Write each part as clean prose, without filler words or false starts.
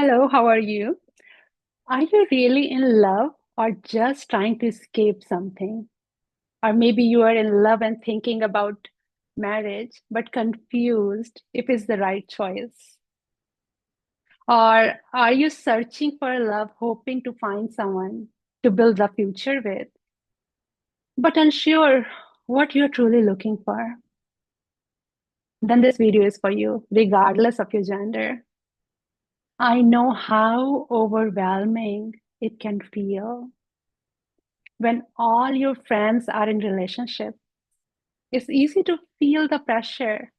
Hello, how are you? Are you really in love or just trying to escape something? Or maybe you are in love and thinking about marriage, but confused if it's the right choice. Or are you searching for love, hoping to find someone to build a future with, but unsure what you're truly looking for? Then this video is for you, regardless of your gender. I know how overwhelming it can feel when all your friends are in relationship. It's easy to feel the pressure.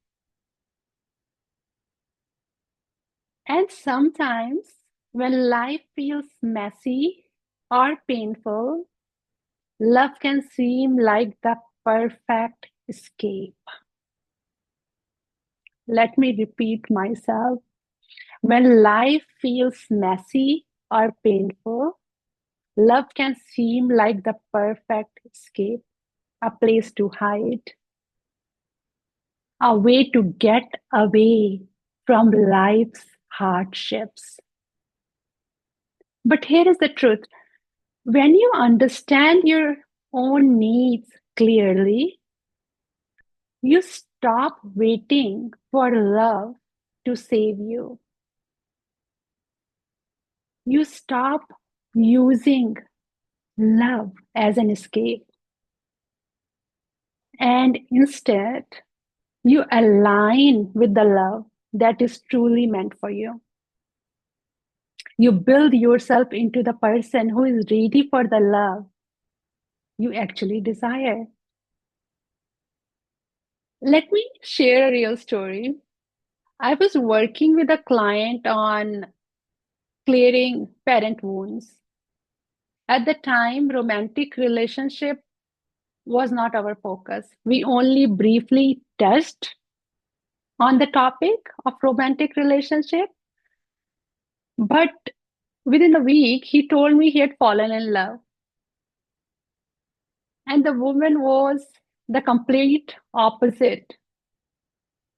And sometimes when life feels messy or painful, love can seem like the perfect escape. Let me repeat myself. When life feels messy or painful, love can seem like the perfect escape, a place to hide, a way to get away from life's hardships. But here is the truth: when you understand your own needs clearly, you stop waiting for love to save you. You stop using love as an escape. And instead, you align with the love that is truly meant for you. You build yourself into the person who is ready for the love you actually desire. Let me share a real story. I was working with a client on clearing parent wounds. At the time, romantic relationship was not our focus. We only briefly touched on the topic of romantic relationship, but within a week, he told me he had fallen in love. And the woman was the complete opposite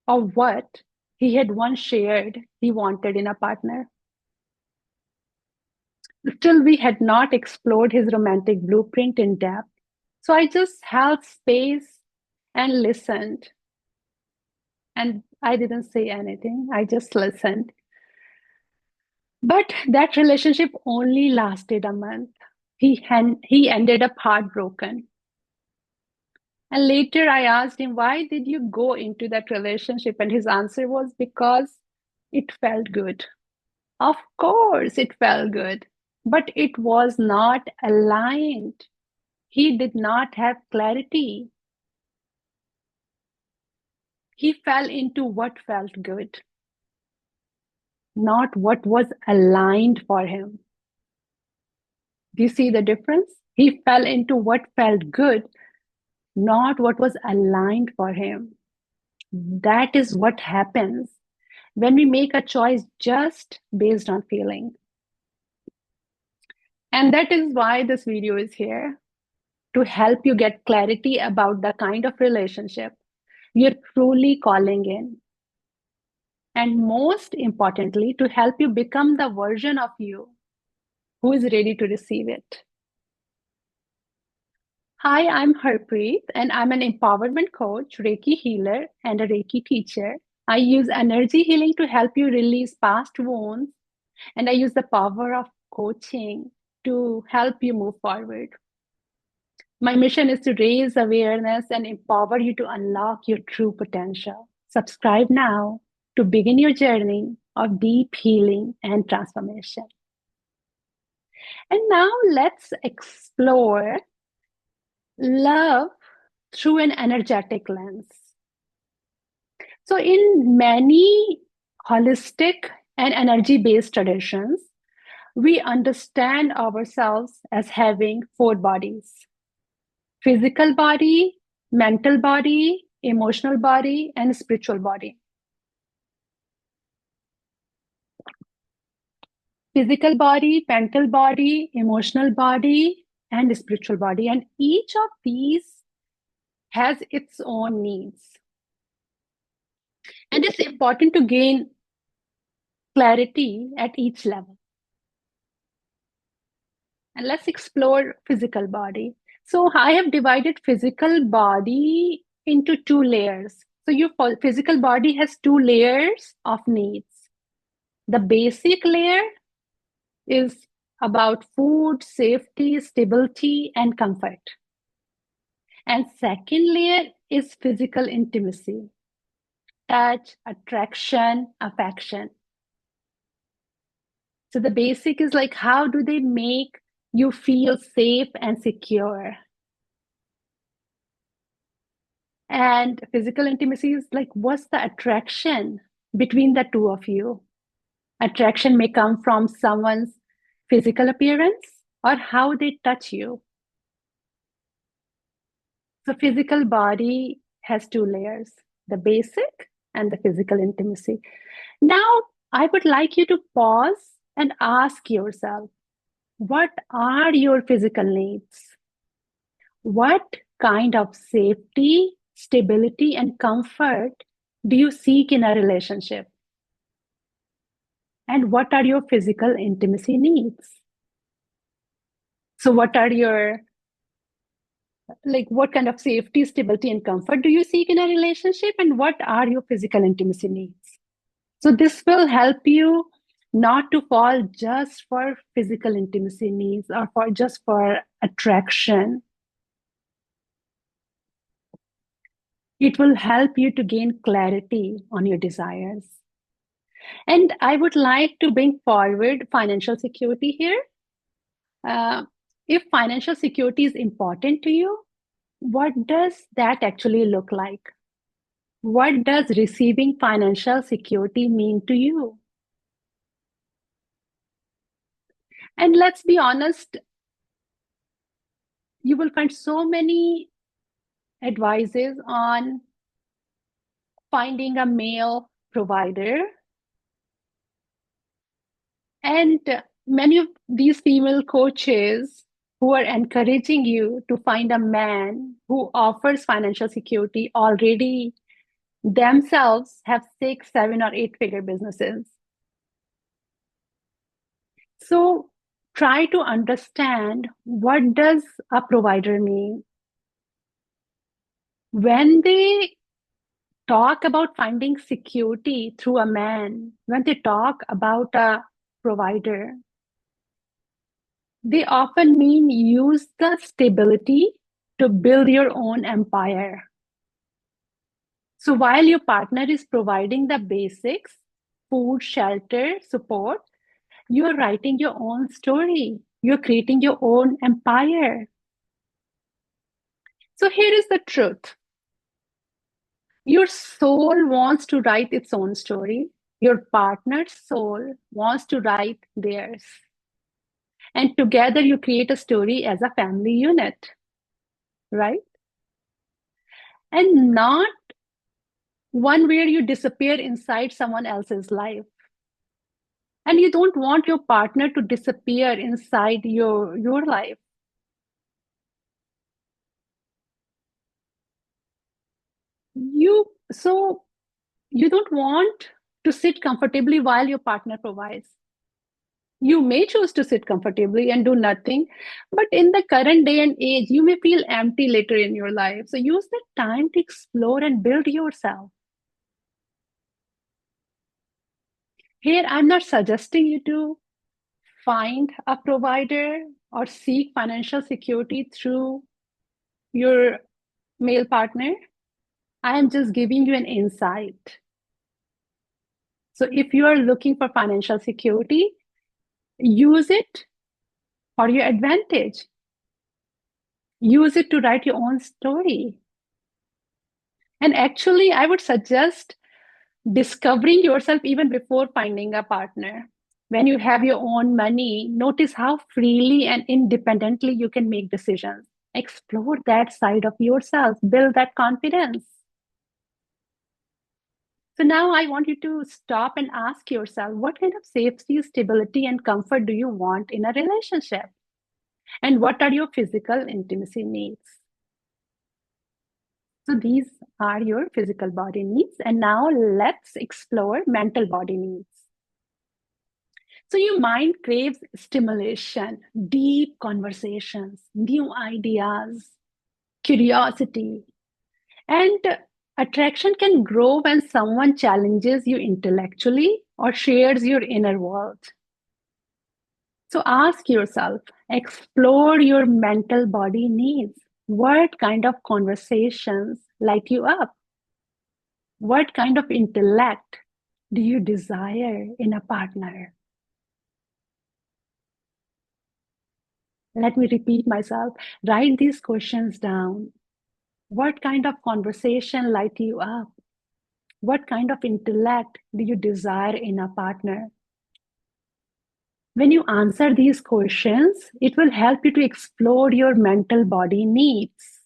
of what he had once shared he wanted in a partner. Still, we had not explored his romantic blueprint in depth. So I just held space and listened. And I didn't say anything, I just listened. But that relationship only lasted a month. He ended up heartbroken. And later I asked him, why did you go into that relationship? And his answer was, because it felt good. Of course, it felt good, but it was not aligned. He did not have clarity. He fell into what felt good, not what was aligned for him. Do you see the difference? He fell into what felt good, not what was aligned for him. That is what happens when we make a choice just based on feeling. And that is why this video is here, to help you get clarity about the kind of relationship you're truly calling in. And most importantly, to help you become the version of you who is ready to receive it. Hi, I'm Harpreet, and I'm an empowerment coach, Reiki healer, and a Reiki teacher. I use energy healing to help you release past wounds, and I use the power of coaching to help you move forward. My mission is to raise awareness and empower you to unlock your true potential. Subscribe now to begin your journey of deep healing and transformation. And now let's explore love through an energetic lens. So, in many holistic and energy based traditions, we understand ourselves as having four bodies: physical body, mental body, emotional body, and spiritual body. Physical body, mental body, emotional body, and spiritual body. And each of these has its own needs. And it's important to gain clarity at each level. And let's explore physical body. So I have divided physical body into two layers. So your physical body has two layers of needs. The basic layer is about food, safety, stability, and comfort. And second layer is physical intimacy, touch, attraction, affection. So the basic is like, how do they make you feel safe and secure? And physical intimacy is like, what's the attraction between the two of you? Attraction may come from someone's physical appearance or how they touch you. So physical body has two layers, the basic and the physical intimacy. Now, I would like you to pause and ask yourself, what are your physical needs? What kind of safety, stability, and comfort do you seek in a relationship? And what are your physical intimacy needs? So, what are your, like, what kind of safety, stability, and comfort do you seek in a relationship? And what are your physical intimacy needs? So, this will help you not to fall just for physical intimacy needs or for just for attraction. It will help you to gain clarity on your desires. And I would like to bring forward financial security here. Uh, if financial security is important to you, what does that actually look like? What does receiving financial security mean to you? And let's be honest, you will find so many advices on finding a male provider. And many of these female coaches who are encouraging you to find a man who offers financial security already themselves have 6, 7, or 8-figure businesses. So try to understand, what does a provider mean? When they talk about finding security through a man, when they talk about a provider, they often mean use the stability to build your own empire. So while your partner is providing the basics, food, shelter, support, you're writing your own story. You're creating your own empire. So here is the truth. Your soul wants to write its own story. Your partner's soul wants to write theirs. And together you create a story as a family unit, right? And not one where you disappear inside someone else's life. And you don't want your partner to disappear inside your life. So you don't want to sit comfortably while your partner provides. You may choose to sit comfortably and do nothing, but in the current day and age, you may feel empty later in your life. So use that time to explore and build yourself. Here, I'm not suggesting you to find a provider or seek financial security through your male partner. I am just giving you an insight. So if you are looking for financial security, use it for your advantage. Use it to write your own story. And actually, I would suggest discovering yourself even before finding a partner. When you have your own money, notice how freely and independently you can make decisions. Explore that side of yourself, build that confidence. So now I want you to stop and ask yourself, what kind of safety, stability, and comfort do you want in a relationship? And what are your physical intimacy needs? So these are your physical body needs. And now let's explore mental body needs. So your mind craves stimulation, deep conversations, new ideas, curiosity, and attraction can grow when someone challenges you intellectually or shares your inner world. So ask yourself, explore your mental body needs. What kind of conversations light you up? What kind of intellect do you desire in a partner? Let me repeat myself. Write these questions down. What kind of conversation light you up? What kind of intellect do you desire in a partner? When you answer these questions, it will help you to explore your mental body needs,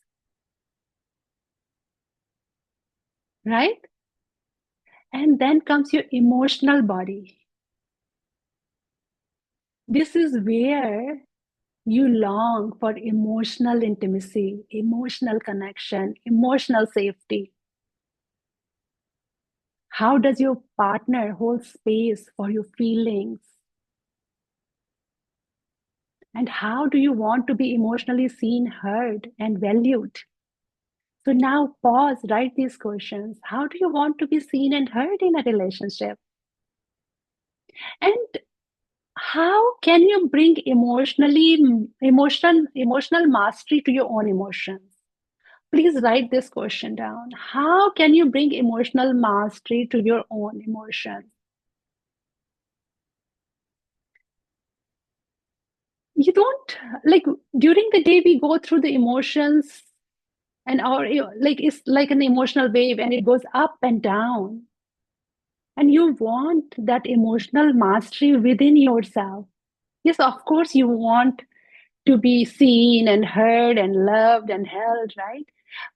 right? And then comes your emotional body. This is where you long for emotional intimacy, emotional connection, emotional safety. How does your partner hold space for your feelings? And how do you want to be emotionally seen, heard, and valued? So now pause, write these questions. How do you want to be seen and heard in a relationship? And how can you bring emotional mastery to your own emotions? Please write this question down. How can you bring emotional mastery to your own emotions? You don't, like, during the day we go through the emotions, and our, like, it's like an emotional wave and it goes up and down, and you want that emotional mastery within yourself. Yes, of course you want to be seen and heard and loved and held, right?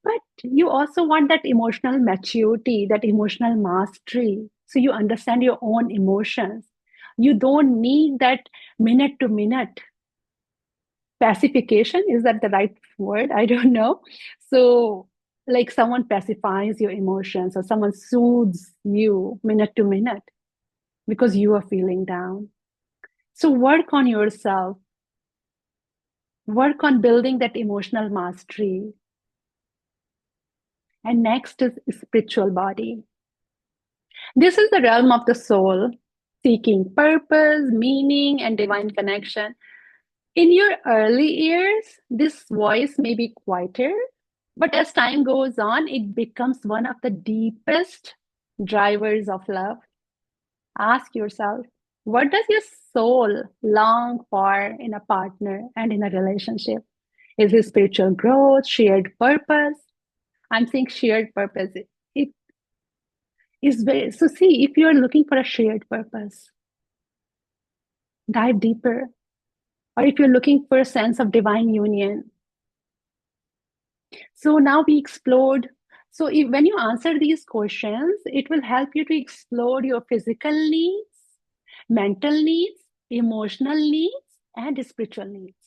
But you also want that emotional maturity, that emotional mastery, so you understand your own emotions. You don't need that minute to minute pacification. Is that the right word? I don't know. So, like, someone pacifies your emotions or someone soothes you minute to minute because you are feeling down. So work on yourself, work on building that emotional mastery. And next is spiritual body. This is the realm of the soul, seeking purpose, meaning, and divine connection. In your early years, this voice may be quieter, but as time goes on, it becomes one of the deepest drivers of love. Ask yourself, what does your soul long for in a partner and in a relationship? Is it spiritual growth, shared purpose? I'm saying shared purpose. It is very, so see, if you're looking for a shared purpose, dive deeper. Or if you're looking for a sense of divine union. So now we explored. So when you answer these questions, it will help you to explore your physical needs, mental needs, emotional needs, and spiritual needs.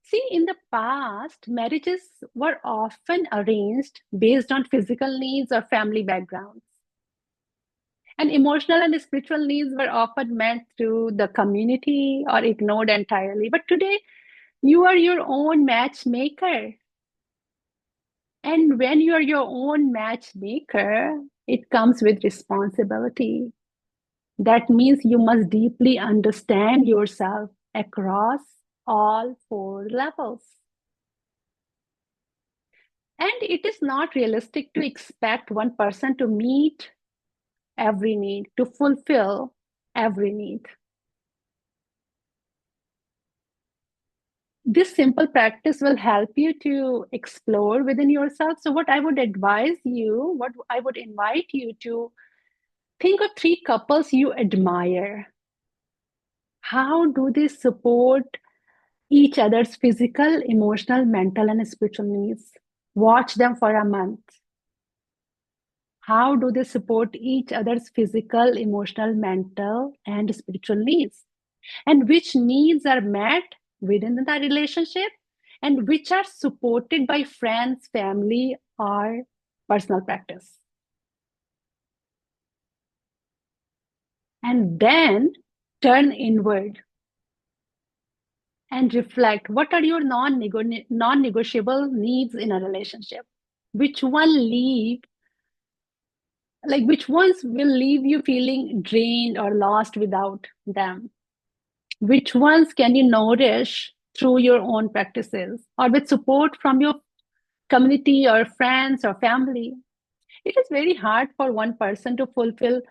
See, in the past, marriages were often arranged based on physical needs or family backgrounds. And emotional and spiritual needs were often met through the community or ignored entirely. But today, you are your own matchmaker. And when you are your own matchmaker, it comes with responsibility. That means you must deeply understand yourself across all four levels. And it is not realistic to expect one person to meet every need, to fulfill every need. This simple practice will help you to explore within yourself. So, what I would advise you, what I would invite you to think of three couples you admire. How do they support each other's physical, emotional, mental, and spiritual needs? Watch them for a month. How do they support each other's physical, emotional, mental, and spiritual needs? And which needs are met within the relationship and which are supported by friends, family, or personal practice. And then Turn inward and reflect, what are your non-negotiable needs in a relationship? Which one leave, which ones will leave you feeling drained or lost without them? Which ones can you nourish through your own practices or with support from your community or friends or family? It is very hard for one person to fulfill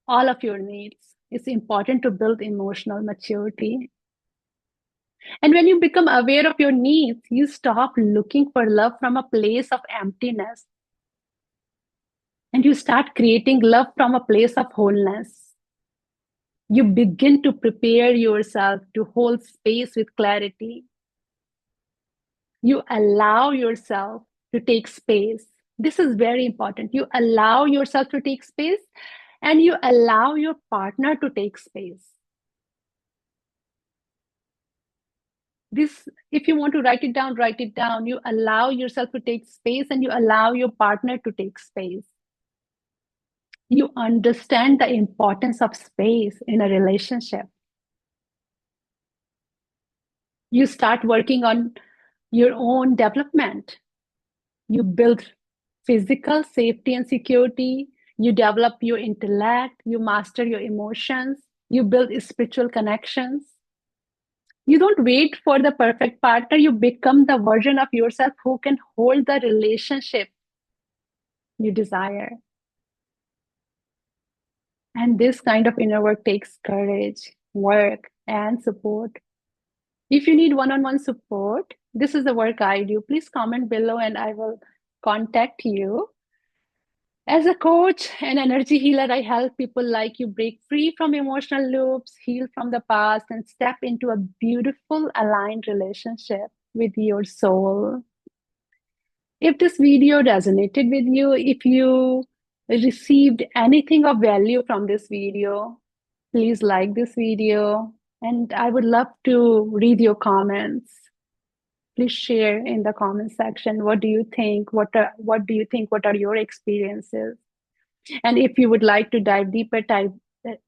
all of your needs. It's important to build emotional maturity. And when you become aware of your needs, you stop looking for love from a place of emptiness and you start creating love from a place of wholeness. You begin to prepare yourself to hold space with clarity. You allow yourself to take space. This is very important. You allow yourself to take space and you allow your partner to take space. This, if you want to write it down, write it down. You allow yourself to take space and you allow your partner to take space. You understand the importance of space in a relationship. You start working on your own development. You build physical safety and security. You develop your intellect. You master your emotions. You build spiritual connections. You don't wait for the perfect partner. You become the version of yourself who can hold the relationship you desire. And this kind of inner work takes courage, work, and support. If you need one on one support, this is the work I do. Please comment below and I will contact you. As a coach and energy healer, I help people like you break free from emotional loops, heal from the past, and step into a beautiful, aligned relationship with your soul. If this video resonated with you, if you received anything of value from this video, please like this video. And I would love to read your comments. Please share in the comment section. What do you think? What do you think? What are your experiences? And if you would like to dive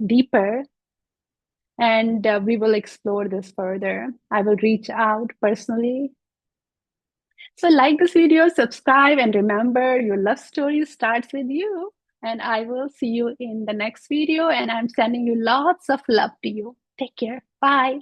deeper, and we will explore this further. I will reach out personally. So like this video, subscribe, and remember your love story starts with you. And I will see you in the next video. And I'm sending you lots of love to you. Take care. Bye.